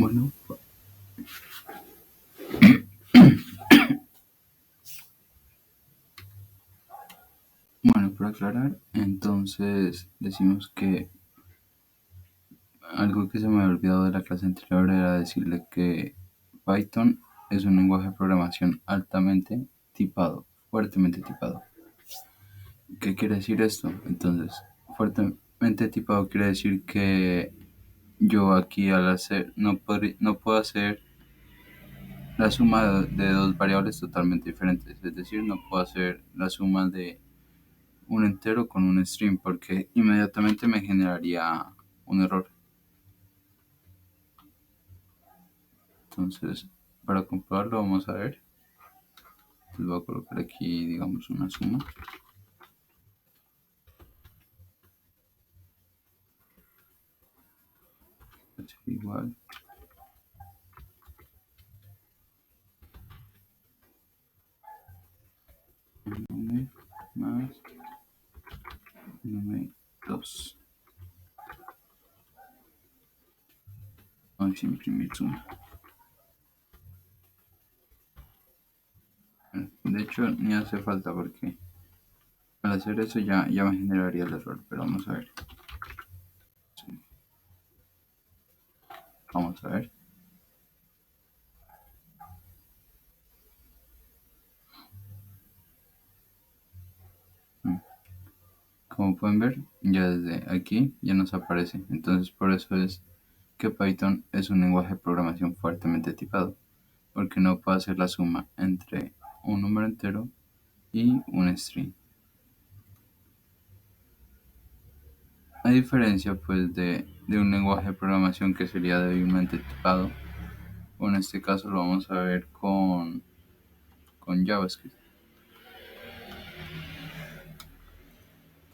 Bueno, bueno, para aclarar, entonces decimos que algo que se me había olvidado de la clase anterior era decirle que Python es un lenguaje de programación altamente tipado, fuertemente tipado. ¿Qué quiere decir esto? Entonces, fuertemente tipado quiere decir que yo aquí al hacer, no puedo hacer la suma de dos variables totalmente diferentes. Es decir, no puedo hacer la suma de un entero con un string porque inmediatamente me generaría un error. Entonces, para comprobarlo vamos a ver. Les voy a colocar aquí, digamos, una suma. Es igual 1 más 1 2. Vamos a imprimir suma. De hecho, ni hace falta porque al hacer eso ya me generaría el error. Pero vamos a ver. Sí, vamos a ver. Mm. Como pueden ver, ya desde aquí ya nos aparece. Entonces, por eso es que Python es un lenguaje de programación fuertemente tipado, porque no puede hacer la suma entre un número entero y un string. A diferencia pues de un lenguaje de programación que sería débilmente tipado, o en este caso lo vamos a ver con JavaScript.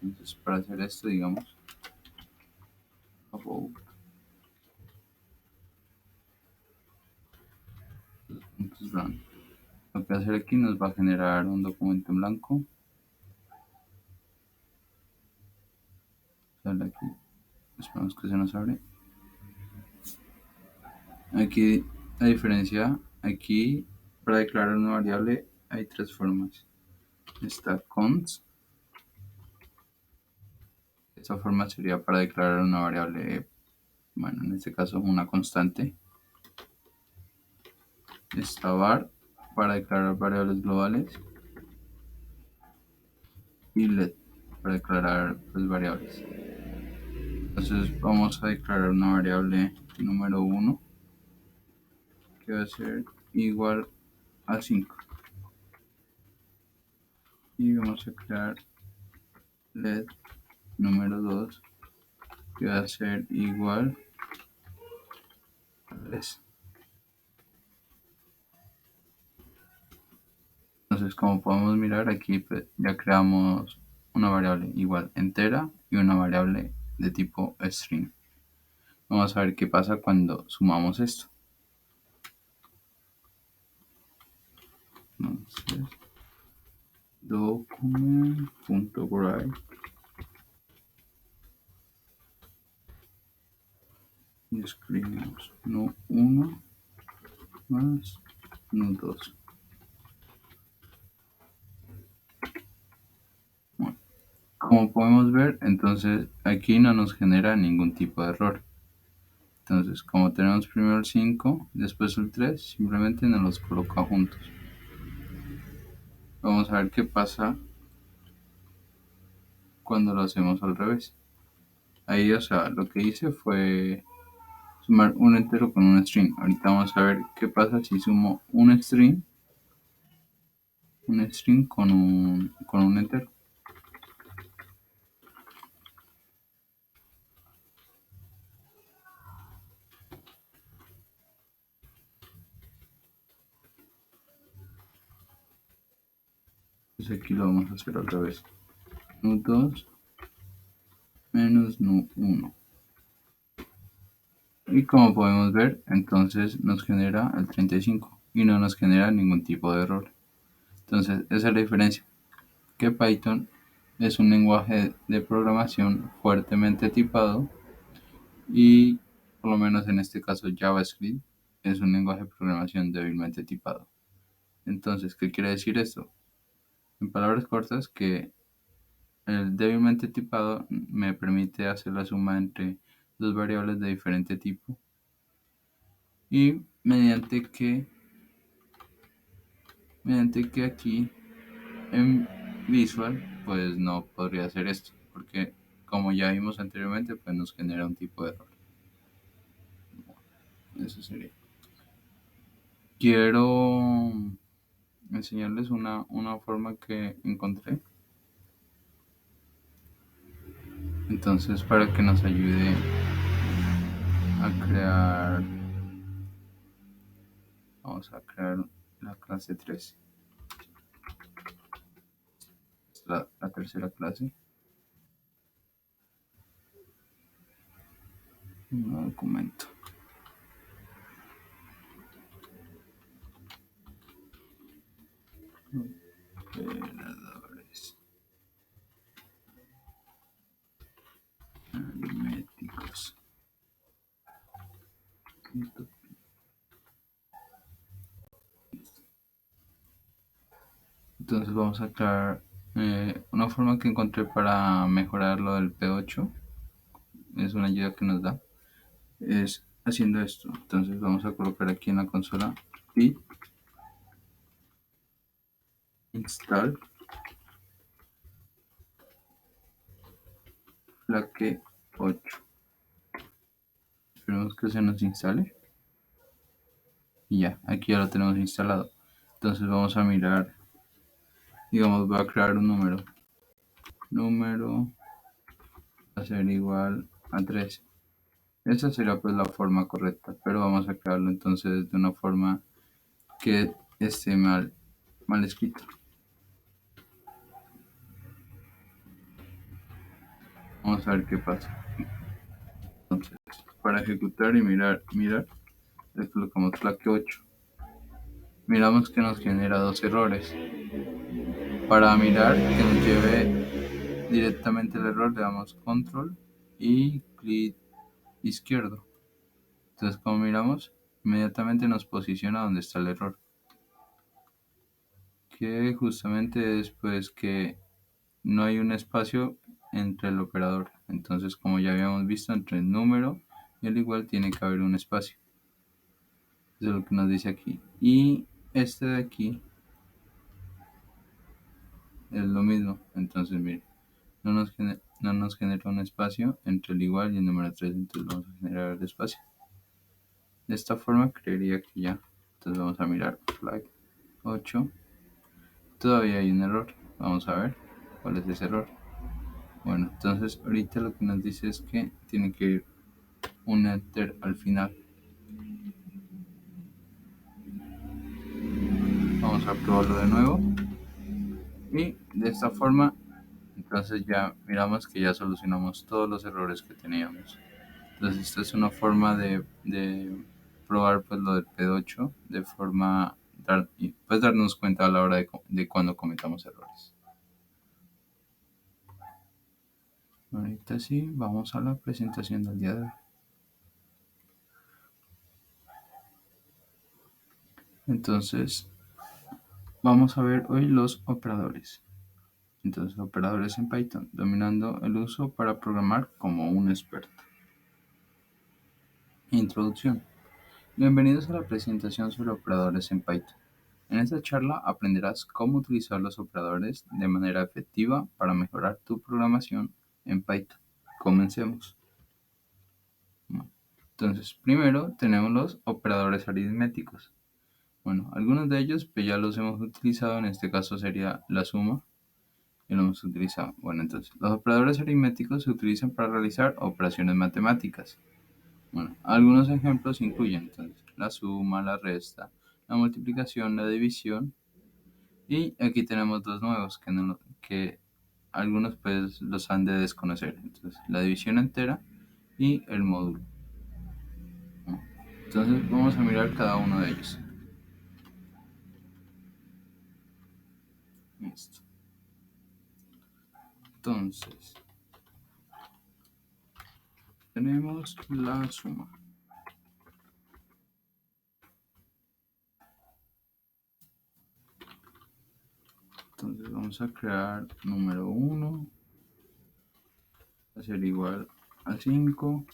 Entonces para hacer esto, digamos, above, entonces run. Lo que va a hacer aquí nos va a generar un documento en blanco. Sale aquí, esperamos que se nos abre. Aquí, a diferencia, aquí para declarar una variable hay tres formas. Está const. Esta forma sería para declarar una variable, bueno, en este caso una constante. Está var para declarar variables globales. Y let para declarar pues, variables. Entonces vamos a declarar una variable número 1 que va a ser igual a 5. Y vamos a crear let número 2 que va a ser igual a 3. Entonces, como podemos mirar aquí, pues, ya creamos una variable igual entera y una variable de tipo string. Vamos a ver qué pasa cuando sumamos esto. Entonces, document.write y escribimos no1 más no2. Bueno, como podemos ver, entonces aquí no nos genera ningún tipo de error. Entonces, como tenemos primero el 5, después el 3, simplemente nos los coloca juntos. Vamos a ver qué pasa cuando lo hacemos al revés. Ahí, o sea, lo que hice fue sumar un entero con un string. Ahorita vamos a ver qué pasa si sumo un string con un entero. Entonces aquí lo vamos a hacer al revés. Nu2 menos nu1. Y como podemos ver, entonces nos genera el 35 y no nos genera ningún tipo de error. Entonces, esa es la diferencia. Que Python es un lenguaje de programación fuertemente tipado y por lo menos en este caso JavaScript, es un lenguaje de programación débilmente tipado. Entonces, ¿qué quiere decir esto? En palabras cortas, que el débilmente tipado me permite hacer la suma entre dos variables de diferente tipo y mediante que aquí en Visual pues no podría hacer esto porque como ya vimos anteriormente pues nos genera un tipo de error. Eso sería. Quiero enseñarles una forma que encontré. Entonces para que nos ayude a crear, vamos a crear la clase 3, la tercera clase, un documento. Operadores aritméticos. Entonces vamos a crear una forma que encontré para mejorar lo del P8. Es una ayuda que nos da. Es haciendo esto. Entonces vamos a colocar aquí en la consola pip install Flake 8. Esperemos que se nos instale. Y ya, aquí ya lo tenemos instalado. Entonces vamos a mirar, digamos, voy a crear un número. Número va a ser igual a 13. Esa sería pues la forma correcta, pero vamos a crearlo entonces de una forma que esté mal escrito. Vamos a ver qué pasa. Entonces, para ejecutar y mirar, le colocamos Flake 8. Miramos que nos genera dos errores. Para mirar que nos lleve directamente el error, le damos control y clic izquierdo. Entonces, como miramos, inmediatamente nos posiciona donde está el error. Que justamente es pues que no hay un espacio entre el operador. Entonces, como ya habíamos visto, entre el número y el igual tiene que haber un espacio. Eso es lo que nos dice aquí. Y este de aquí es lo mismo. Entonces, mire, no nos genera un espacio entre el igual y el número 3. Entonces, vamos a generar el espacio. De esta forma, creería que ya. Entonces, vamos a mirar flag 8. Todavía hay un error. Vamos a ver cuál es ese error. Bueno, entonces ahorita lo que nos dice es que tiene que ir un enter al final. Vamos a probarlo de nuevo. Y de esta forma, entonces ya miramos que ya solucionamos todos los errores que teníamos. Entonces esta es una forma de probar pues lo del P8 de forma pues darnos cuenta a la hora de cuando cometamos errores. Ahorita sí, vamos a la presentación del día de hoy. Entonces, vamos a ver hoy los operadores. Entonces, operadores en Python, dominando el uso para programar como un experto. Introducción. Bienvenidos a la presentación sobre operadores en Python. En esta charla aprenderás cómo utilizar los operadores de manera efectiva para mejorar tu programación en Python. Comencemos. Entonces, primero tenemos los operadores aritméticos. Bueno, algunos de ellos pues ya los hemos utilizado, en este caso sería la suma y lo hemos utilizado. Bueno, entonces, los operadores aritméticos se utilizan para realizar operaciones matemáticas. Bueno, algunos ejemplos incluyen entonces la suma, la resta, la multiplicación, la división y aquí tenemos dos nuevos que algunos pues los han de desconocer. Entonces, la división entera y el módulo. Entonces, vamos a mirar cada uno de ellos. Listo. Entonces, tenemos la suma. vamos a crear número uno va a ser igual a 5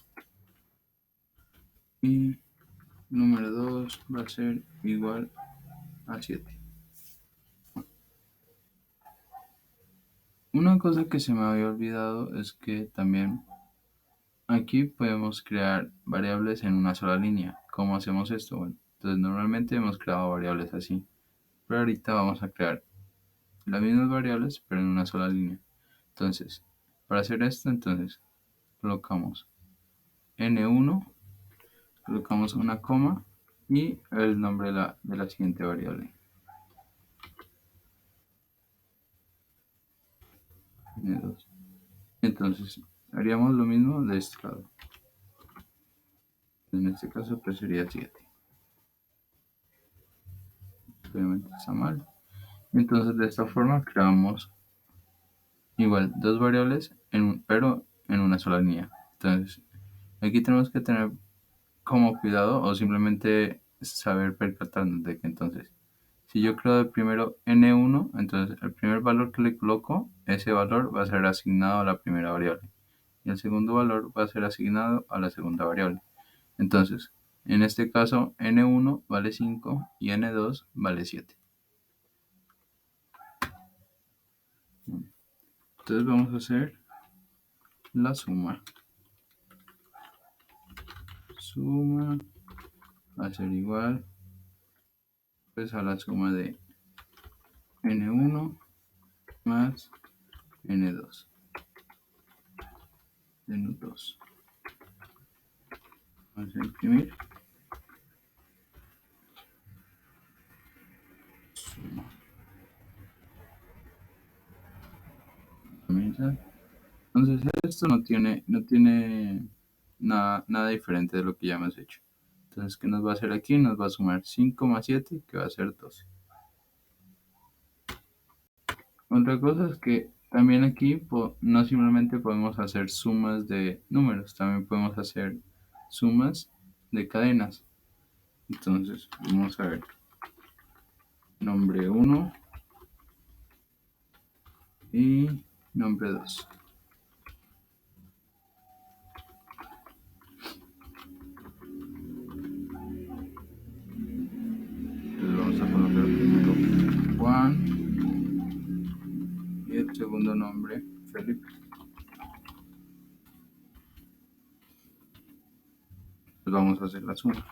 y número 2 va a ser igual a 7. Una cosa que se me había olvidado es que también aquí podemos crear variables en una sola línea. ¿Cómo hacemos esto? Bueno, entonces normalmente hemos creado variables así, pero ahorita vamos a crear las mismas variables pero en una sola línea. Entonces, para hacer esto, entonces colocamos n1, colocamos una coma y el nombre de la siguiente variable, n2. Entonces, haríamos lo mismo de este lado. En este caso, pues sería 7. Obviamente está mal. Entonces, de esta forma creamos igual dos variables, pero en una sola línea. Entonces, aquí tenemos que tener como cuidado o simplemente saber percatarnos de que entonces, si yo creo de primero n1, entonces el primer valor que le coloco, ese valor va a ser asignado a la primera variable. Y el segundo valor va a ser asignado a la segunda variable. Entonces, en este caso, n1 vale 5 y n2 vale 7. Entonces vamos a hacer la suma. Suma va a ser igual pues a la suma de n1 más n2. n2. Vamos a imprimir. Suma. Entonces esto no tiene nada diferente de lo que ya hemos hecho. Entonces, ¿qué nos va a hacer aquí? Nos va a sumar 5 más 7, que va a ser 12. Otra cosa es que también aquí no simplemente podemos hacer sumas de números, también podemos hacer sumas de cadenas. Entonces, vamos a ver. Nombre 1 y nombre 2. Entonces vamos a colocar primero Juan y el segundo nombre Felipe. Pues vamos a hacer la suma.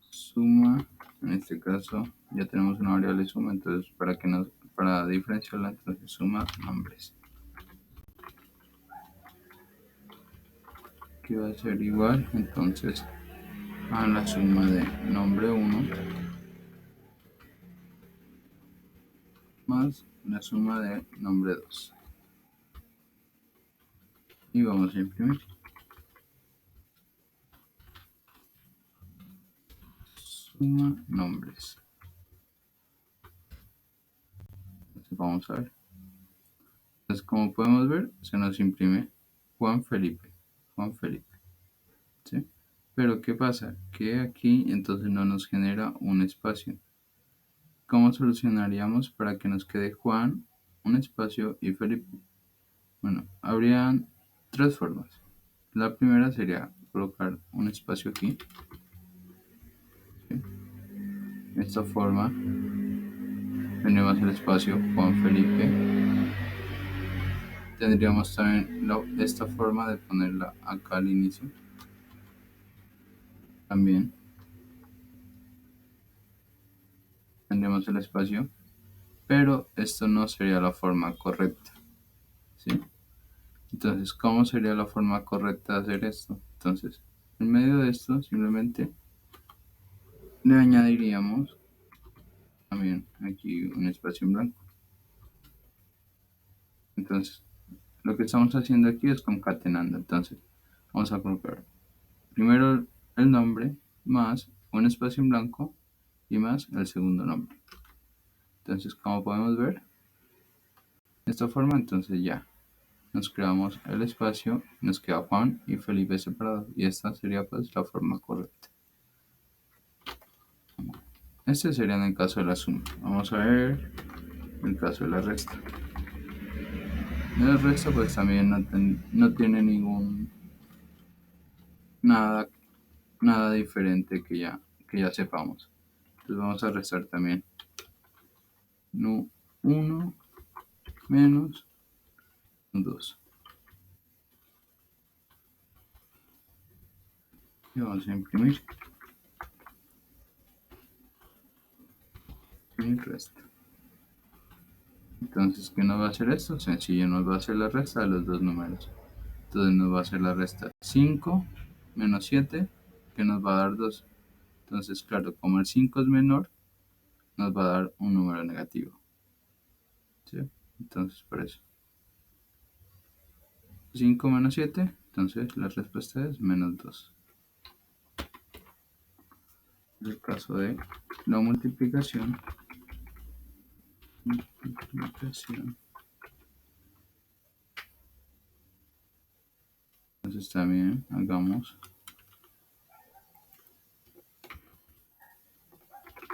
Suma, en este caso ya tenemos una variable suma, entonces para diferenciarla, entonces suma nombres, que va a ser igual entonces a la suma de nombre 1 más la suma de nombre 2. Y vamos a imprimir. Suma nombres. Entonces vamos a ver. Entonces, como podemos ver, se nos imprime Juan Felipe. Juan Felipe. ¿Sí? Pero ¿qué pasa? Que aquí entonces no nos genera un espacio. ¿Cómo solucionaríamos para que nos quede Juan, un espacio y Felipe? Bueno, habrían tres formas. La primera sería colocar un espacio aquí. ¿Sí? De esta forma tendríamos el espacio Juan Felipe. Tendríamos también esta forma de ponerla acá al inicio. También tendríamos el espacio, pero esto no sería la forma correcta. ¿Sí? Entonces, ¿cómo sería la forma correcta de hacer esto? Entonces, en medio de esto, simplemente le añadiríamos también aquí un espacio en blanco. Entonces, lo que estamos haciendo aquí es concatenando. Entonces, vamos a colocar primero el nombre más un espacio en blanco y más el segundo nombre. Entonces, como podemos ver, de esta forma, entonces ya nos creamos el espacio, nos queda Juan y Felipe separados. Y esta sería pues la forma correcta. Este sería en el caso de la suma. Vamos a ver el caso de la resta. La resta pues también no tiene nada, nada diferente que ya sepamos. Entonces vamos a restar también. No, 1 menos 2. Y vamos a imprimir. Y resta. Entonces, ¿qué nos va a hacer esto? Sencillo, nos va a hacer la resta de los dos números. Entonces nos va a hacer la resta 5 menos 7, que nos va a dar 2. Entonces, claro, como el 5 es menor, nos va a dar un número negativo. ¿Sí? Entonces, por eso. 5 menos 7, entonces la respuesta es menos 2. En el caso de la multiplicación, entonces también hagamos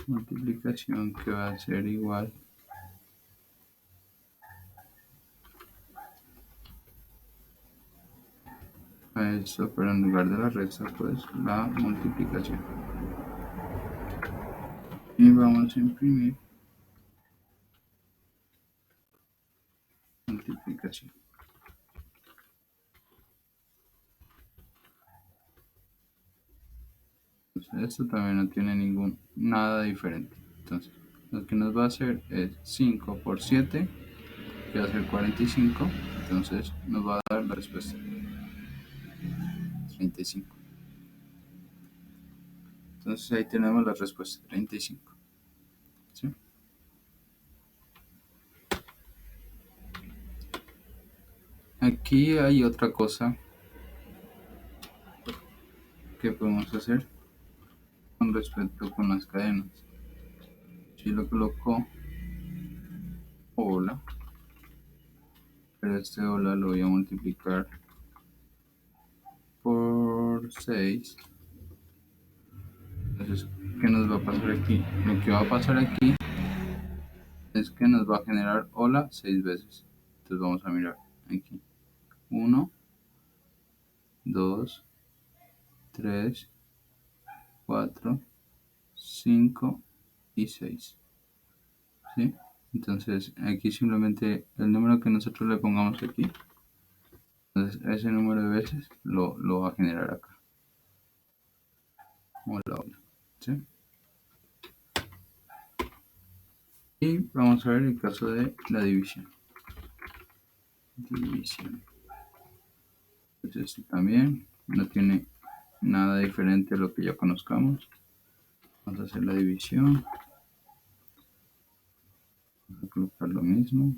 multiplicación que va a ser igual a esto, pero en lugar de la resta, pues la multiplicación. Y vamos a imprimir multiplicación. Entonces, esto también no tiene nada diferente. Entonces, lo que nos va a hacer es 5 por 7, que va a ser 45. Entonces, nos va a dar la respuesta 35. Entonces, ahí tenemos la respuesta 35. ¿Sí? Aquí hay otra cosa que podemos hacer con respecto con las cadenas. Si lo coloco hola, pero este hola lo voy a multiplicar por 6. Entonces, ¿qué nos va a pasar aquí? Lo que va a pasar aquí es que nos va a generar hola 6 veces. Entonces vamos a mirar aquí. 1, 2, 3, 4, 5 y 6. ¿Sí? Entonces aquí simplemente el número que nosotros le pongamos aquí, entonces ese número de veces lo va a generar acá. Hola, hola. ¿Sí? Y vamos a ver el caso de la división. División. Entonces también no tiene nada diferente a lo que ya conozcamos. Vamos a hacer la división. Vamos a colocar lo mismo.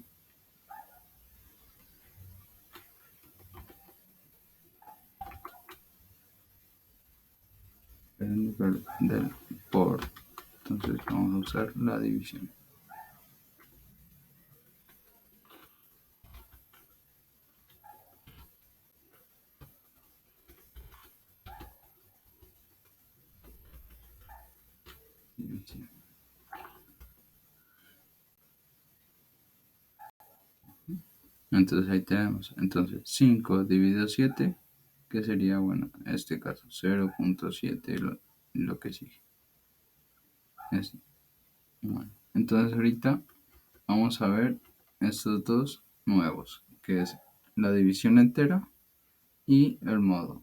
En lugar del por. Entonces vamos a usar la división. División. Entonces ahí tenemos. Entonces 5 dividido 7, que sería, bueno, en este caso 0.7, lo que sigue. Bueno, entonces ahorita vamos a ver estos dos nuevos, que es la división entera y el módulo.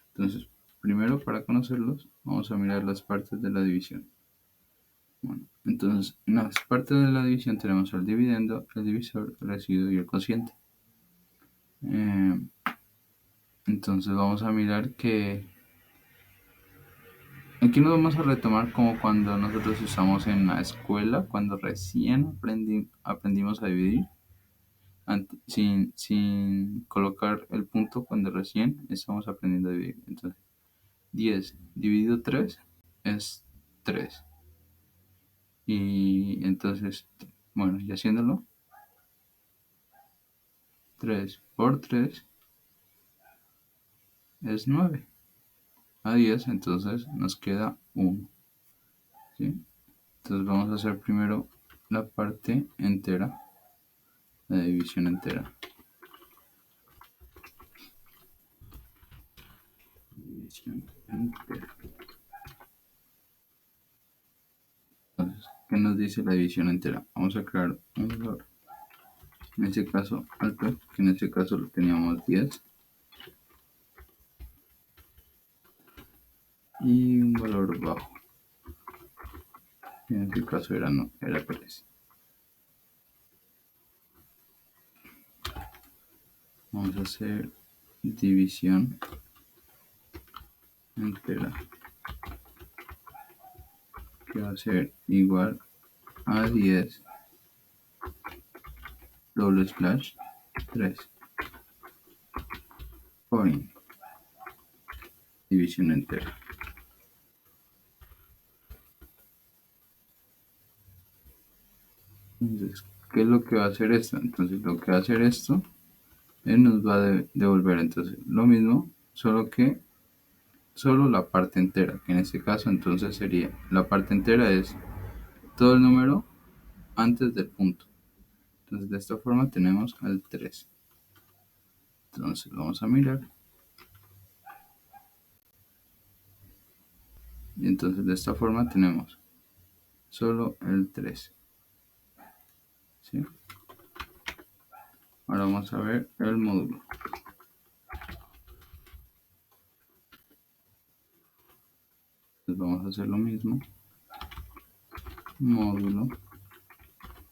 Entonces, primero para conocerlos, vamos a mirar las partes de la división. Bueno, entonces en las partes de la división tenemos el dividendo, el divisor, el residuo y el cociente. Eh, entonces vamos a mirar que aquí nos vamos a retomar como cuando nosotros usamos en la escuela, cuando recién aprendimos a dividir, sin colocar el punto cuando recién estamos aprendiendo a dividir. Entonces, 10 dividido 3 es 3. Y entonces, bueno, y haciéndolo, 3 por 3 es 9. A 10, entonces nos queda 1. ¿Sí? Entonces vamos a hacer primero la parte entera, la división entera. División entera. Entonces, ¿qué nos dice la división entera? Vamos a crear un valor. En este caso alto, que en este caso lo teníamos 10. Y un valor bajo, que en este caso era, no, era 3. Vamos a hacer división entera, que va a ser igual a 10 doble slash 3 point división entera. Entonces, ¿qué es lo que va a hacer esto? Entonces, lo que va a hacer esto, él nos va a devolver entonces lo mismo, solo que solo la parte entera, que en este caso entonces sería, la parte entera es todo el número antes del punto. Entonces, de esta forma tenemos al 3. Entonces, vamos a mirar. Y entonces, de esta forma tenemos solo el 3. ¿Sí? Ahora vamos a ver el módulo. Entonces, vamos a hacer lo mismo. Módulo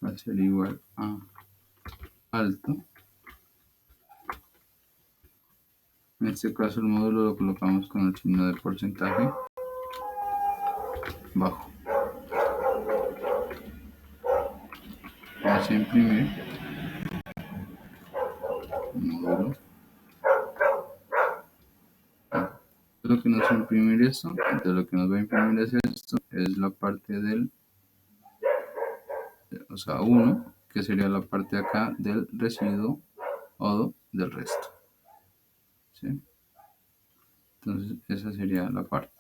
va a ser igual a alto. En este caso, el módulo lo colocamos con el signo de porcentaje bajo. Vamos a imprimir módulo. Lo que nos va a imprimir esto, entonces lo que nos va a imprimir es esto, es la parte del, o sea, 1, que sería la parte de acá del residuo o del resto. ¿Sí? Entonces, esa sería la parte.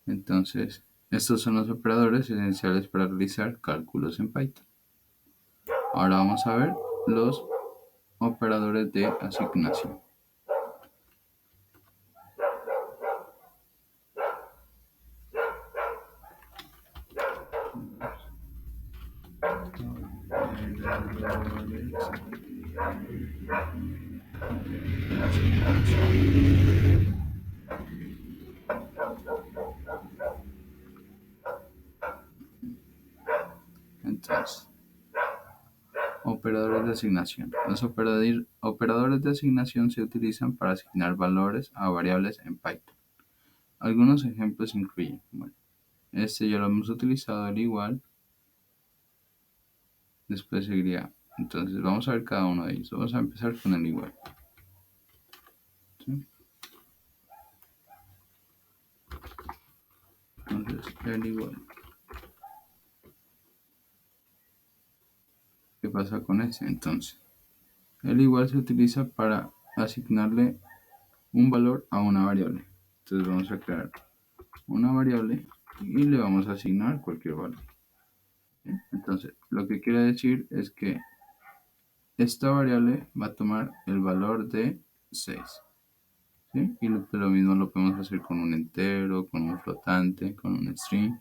Entonces, estos son los operadores esenciales para realizar cálculos en Python. Ahora vamos a ver los operadores de asignación. Entonces, operadores de asignación. Los operadores de asignación se utilizan para asignar valores a variables en Python. Algunos ejemplos incluyen, bueno, este ya lo hemos utilizado al igual, después seguiría, entonces vamos a ver cada uno de ellos. Vamos a empezar con el igual. ¿Sí? Entonces, el igual. ¿Qué pasa con ese? Entonces, el igual se utiliza para asignarle un valor a una variable. Entonces vamos a crear una variable y le vamos a asignar cualquier valor. ¿Sí? Entonces, lo que quiere decir es que esta variable va a tomar el valor de 6. ¿Sí? Y lo mismo lo podemos hacer con un entero, con un flotante, con un string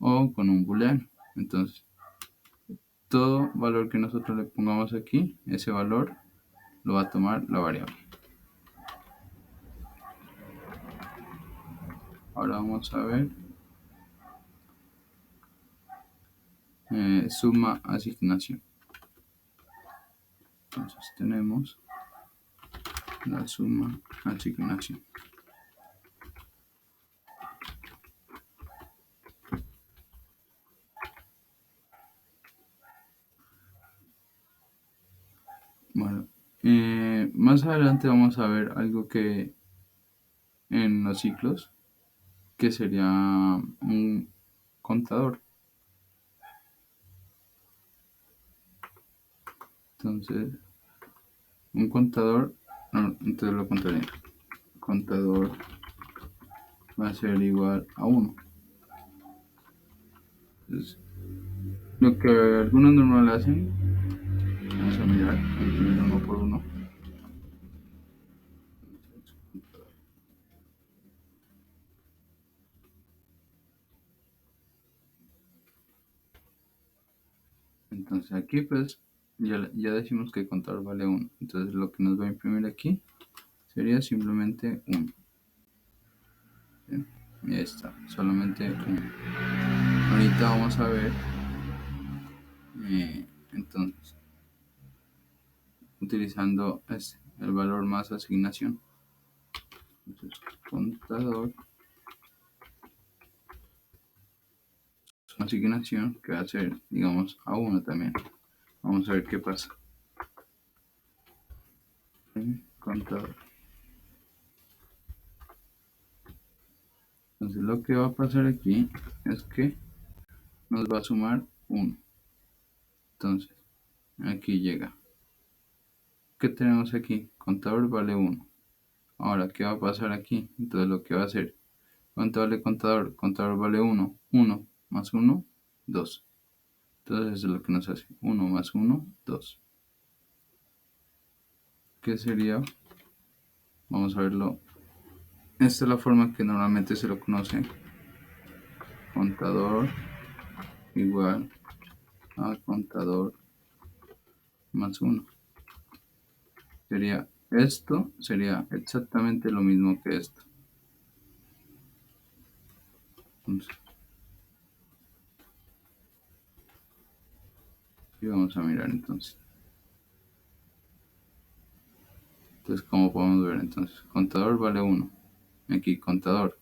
o con un booleano. Entonces, todo valor que nosotros le pongamos aquí, ese valor lo va a tomar la variable. Ahora vamos a ver suma asignación. Entonces tenemos la suma asignación. Bueno, más adelante vamos a ver algo que en los ciclos, que sería un contador. Entonces, un contador, no, entonces lo contaré. Contador va a ser igual a 1. Entonces, Lo que algunos normales hacen, vamos a mirar, imprimir uno por uno. Entonces aquí pues ya decimos que el contador vale 1. Entonces lo que nos va a imprimir aquí sería simplemente 1. Y ahí está, solamente 1. Ahorita vamos a ver, entonces, utilizando el valor más asignación. Entonces, contador, asignación que va a ser, digamos, a 1 también. Vamos a ver qué pasa. Contador. Entonces lo que va a pasar aquí es que nos va a sumar 1. Entonces, aquí llega. ¿Qué tenemos aquí? Contador vale 1. Ahora, ¿qué va a pasar aquí? Entonces lo que va a hacer, ¿cuánto vale contador? Contador vale 1. 1 más 1, 2. Entonces eso es lo que nos hace. 1 más 1, 2. ¿Qué sería? Vamos a verlo. Esta es la forma que normalmente se lo conoce. Contador igual a contador más 1. Sería exactamente lo mismo que esto. Entonces, y vamos a mirar entonces. Entonces, ¿cómo podemos ver? Entonces, contador vale 1. Aquí, contador.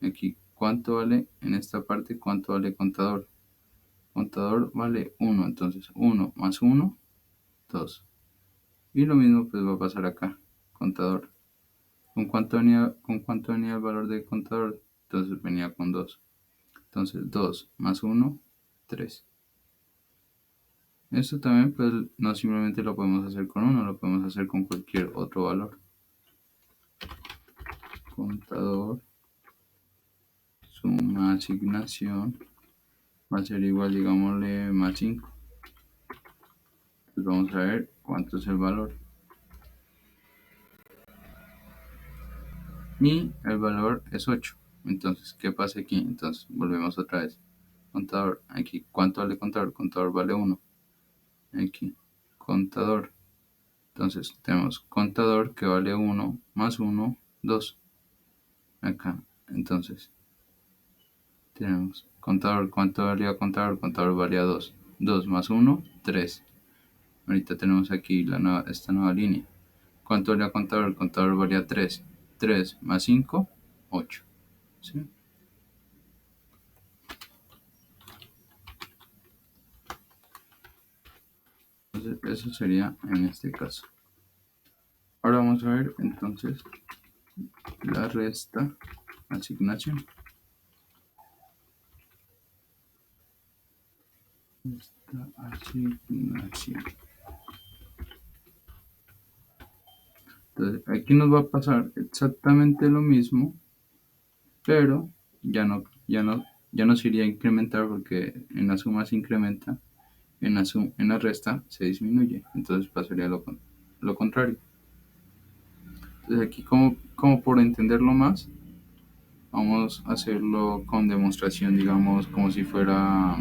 Aquí, ¿cuánto vale en esta parte? ¿Cuánto vale contador? Contador vale 1. Entonces, 1 más 1, 2. Y lo mismo pues va a pasar acá. Contador. ¿Con cuánto venía el valor del contador? Entonces venía con 2. Entonces, 2 más 1, 3. Esto también pues no simplemente lo podemos hacer con 1, lo podemos hacer con cualquier otro valor. Contador, suma asignación va a ser igual, digámosle, más 5. Entonces vamos a ver cuánto es el valor. Y el valor es 8. Entonces, ¿qué pasa aquí? Entonces, volvemos otra vez. Contador, aquí, ¿cuánto vale contador? Contador vale 1. Aquí, contador. Entonces, tenemos contador que vale 1 más 1, 2. Acá, entonces, tenemos contador, ¿cuánto valía contador? Contador valía 2. 2 más 1, 3. Ahorita tenemos aquí esta nueva línea. ¿Cuánto valía contador? Contador valía 3. 3 más 5, 8. ¿Sí? Entonces, eso sería en este caso. Ahora vamos a ver entonces la resta asignación. Esta asignación. Entonces, aquí nos va a pasar exactamente lo mismo, pero ya no se iría a incrementar porque en la suma se incrementa, en la resta se disminuye. Entonces pasaría lo contrario. Entonces aquí como por entenderlo más, vamos a hacerlo con demostración, digamos, como si fuera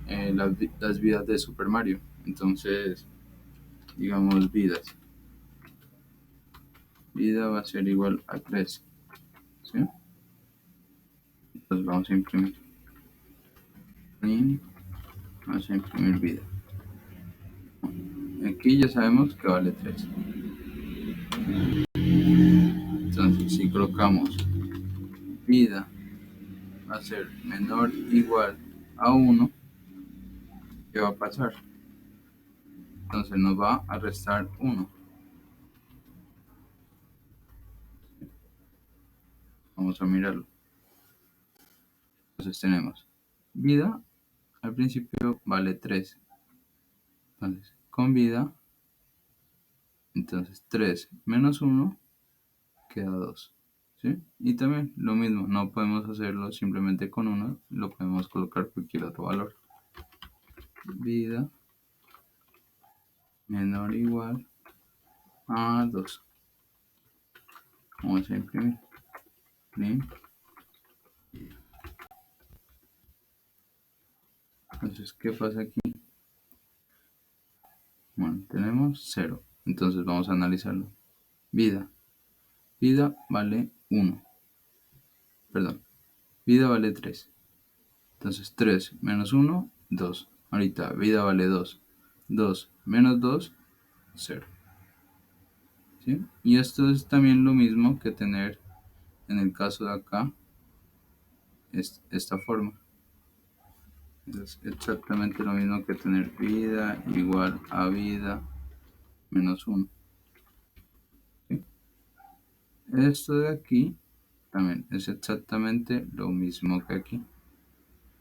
las vidas de Super Mario. Entonces, digamos, vida va a ser igual a 3. ¿Sí? Entonces vamos a imprimir. Y vamos a imprimir vida. Aquí ya sabemos que vale 3. Entonces, si colocamos vida va a ser menor o igual a 1, ¿qué va a pasar? Entonces nos va a restar 1. Vamos a mirarlo. Entonces tenemos vida, al principio vale 3. Entonces, con vida, entonces 3 menos 1 queda 2. ¿Sí? Y también lo mismo, no podemos hacerlo simplemente con 1, lo podemos colocar cualquier otro valor. vida menor o igual a 2. Vamos a imprimir. Bien. Entonces, ¿qué pasa aquí? Bueno, tenemos 0. Entonces vamos a analizarlo. Vida. Vida vale 1. Perdón. Vida vale 3. Entonces 3 menos 1, 2. Ahorita vida vale 2. 2 menos 2, 0. ¿Sí? Y esto es también lo mismo que tener en el caso de acá esta forma. Es exactamente lo mismo que tener vida igual a vida menos 1. ¿Sí? Esto de aquí también es exactamente lo mismo que aquí.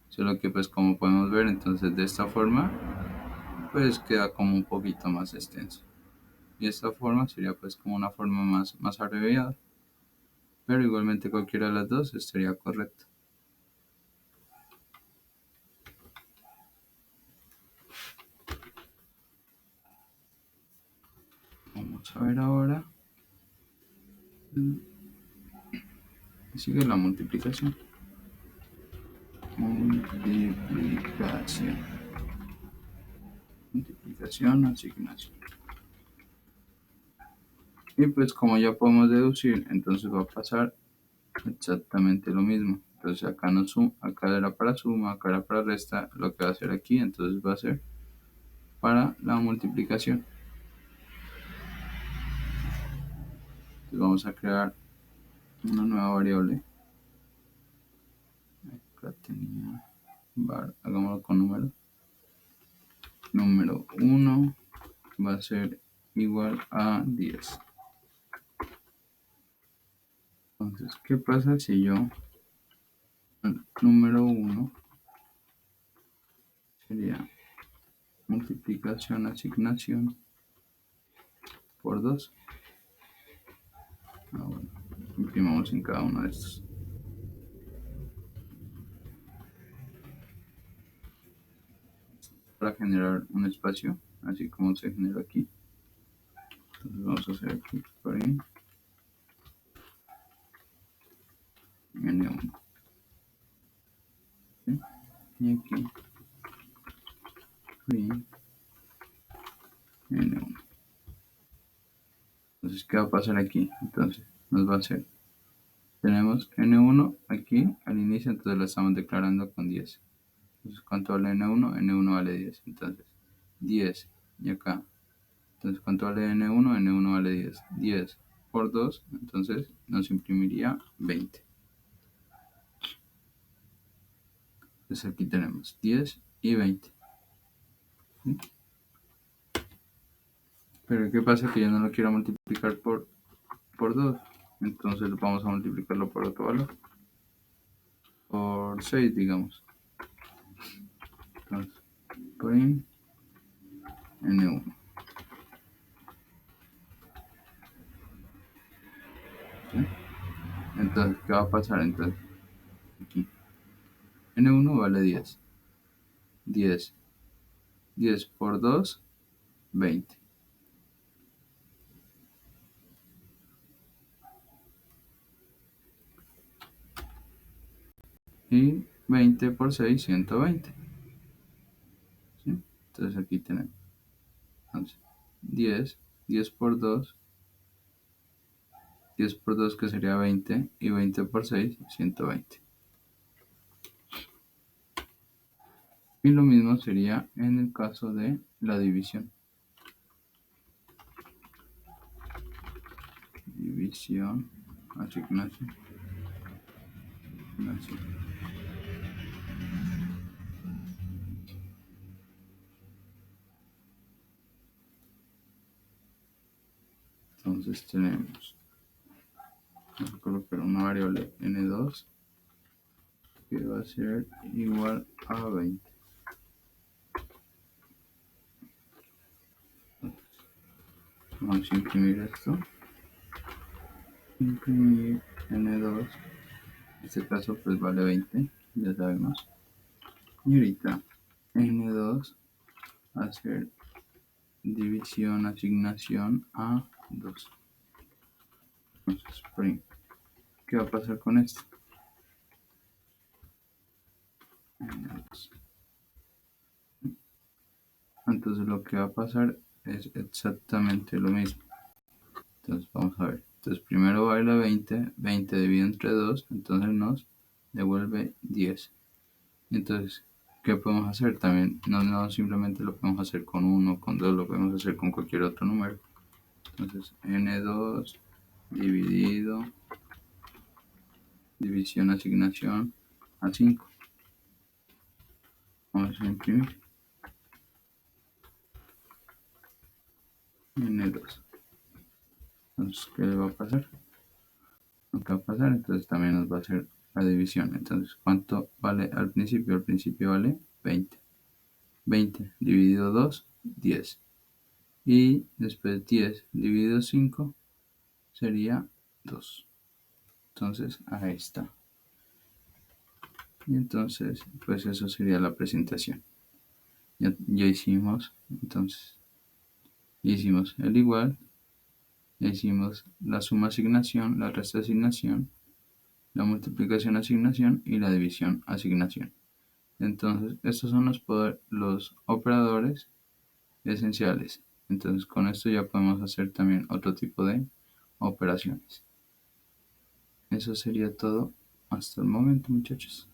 Solo que pues como podemos ver entonces de esta forma pues queda como un poquito más extenso. Y esta forma sería pues como una forma más abreviada. Pero igualmente cualquiera de las dos estaría correcta. Vamos a ver ahora. Sigue la multiplicación. Multiplicación. Multiplicación, asignación. Y pues como ya podemos deducir, entonces va a pasar exactamente lo mismo. Entonces acá no suma, acá era para suma, acá era para resta, lo que va a hacer aquí, entonces va a ser para la multiplicación. Entonces vamos a crear una nueva variable. Acá tenía var, hagámoslo con número. Número 1 va a ser igual a 10. Entonces, ¿qué pasa si yo el número 1 sería multiplicación, asignación por 2? Bueno, imprimamos en cada uno de estos. Para generar un espacio, así como se genera aquí. Entonces vamos a hacer aquí print n1. ¿Sí? Y aquí print n1. Entonces, ¿qué va a pasar aquí? Entonces, nos va a hacer, tenemos n1 aquí al inicio, entonces lo estamos declarando con 10. Entonces, ¿cuánto vale n1? n1 vale 10. Entonces, 10 y acá. Entonces, ¿cuánto vale n1? n1 vale 10. 10 por 2, entonces nos imprimiría 20. Entonces aquí tenemos 10 y 20. ¿Sí? Pero ¿qué pasa? Que yo no lo quiero multiplicar por 2. Entonces vamos a multiplicarlo por otro valor. Por 6, digamos. Entonces, print n1. ¿Sí? Entonces, ¿qué va a pasar? Entonces, aquí. N1 vale 10. 10. 10 por 2, 20. Y 20 por 6, 120. ¿Sí? Entonces aquí tenemos. Entonces, 10. 10 por 2. 10 por 2 que sería 20. Y 20 por 6, 120. Y lo mismo sería en el caso de la división. División, asignación. Entonces tenemos, vamos a colocar una variable n2 que va a ser igual a 20. Vamos a imprimir esto. Imprimir n2. En este caso pues vale 20, ya sabemos. Y ahorita n2 hacer división, asignación a 2. Entonces, print. ¿Qué va a pasar con esto? Entonces lo que va a pasar es exactamente lo mismo. Entonces vamos a ver. Entonces primero va a ir a 20. 20 dividido entre 2. Entonces nos devuelve 10. Entonces, ¿qué podemos hacer? También no simplemente lo podemos hacer con 1, con 2, lo podemos hacer con cualquier otro número. Entonces n2 dividido, división, asignación a 5. Vamos a imprimir n2. Entonces, ¿qué le va a pasar? Lo que va a pasar, entonces también nos va a hacer la división. Entonces, ¿cuánto vale al principio? Al principio vale 20. 20 dividido 2, 10. Y después 10 dividido 5 sería 2. Entonces, ahí está. Y entonces, pues eso sería la presentación. Ya hicimos, entonces, hicimos el igual, hicimos la suma asignación, la resta asignación, la multiplicación asignación y la división asignación. Entonces, estos son los operadores esenciales. Entonces, con esto ya podemos hacer también otro tipo de operaciones. Eso sería todo hasta el momento, muchachos.